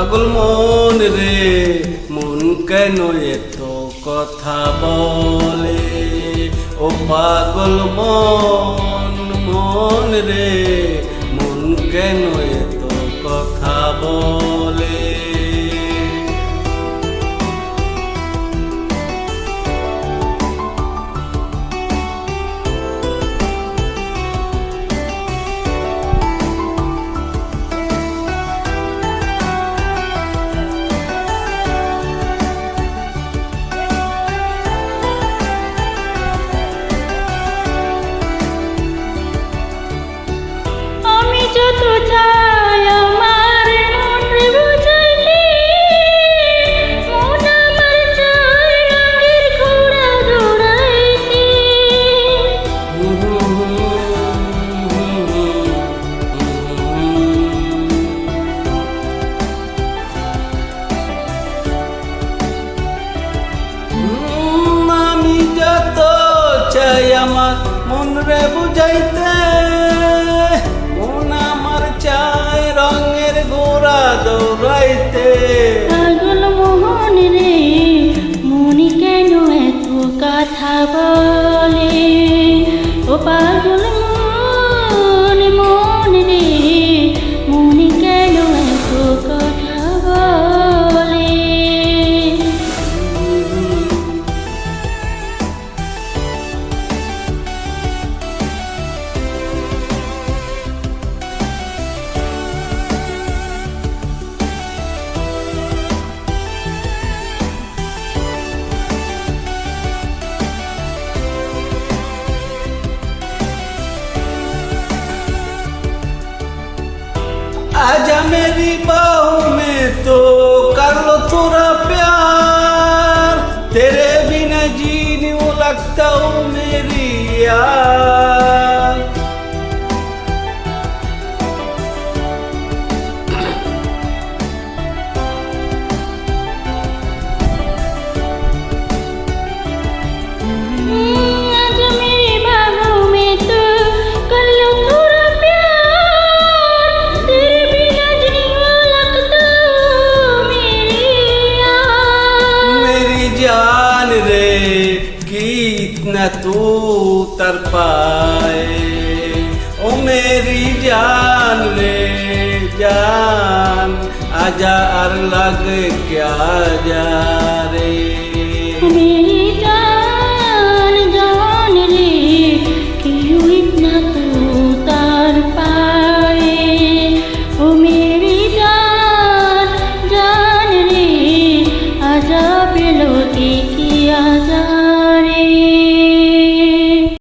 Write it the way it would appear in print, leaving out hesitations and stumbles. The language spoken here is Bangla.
পাগল মন রে, মন কেন এত কথা বলে? ও পাগল মন, মন রে, মন কেন এত কথা বলে? যত চাই আমার মন রে বুঝাইতে, মন আমার চাই রঙের ঘোড়া দৌড়াইতে। আমি যত চাই আমার মন রে বুঝাইতে, চাই রঙের ঘোড়া দৌড়াইতে। পাগল মোহন রে, মনি কেন এত কথা বলে? ও পাগল মন, মন রে, মনি কেন এত কথা বলে? आजा मेरी बाहों में तो कर लो थोड़ा प्यार, तेरे बिना जी नहीं लगता हूँ मेरी यार। जान रे कितना तू तर पाए, ओ मेरी जान रे जान, आजा और लग क्या जा रे। मेरी जान जान रे, क्यों इतना तू तर पाए? ओ मेरी जान जान रे, आजा बिलो की आजा।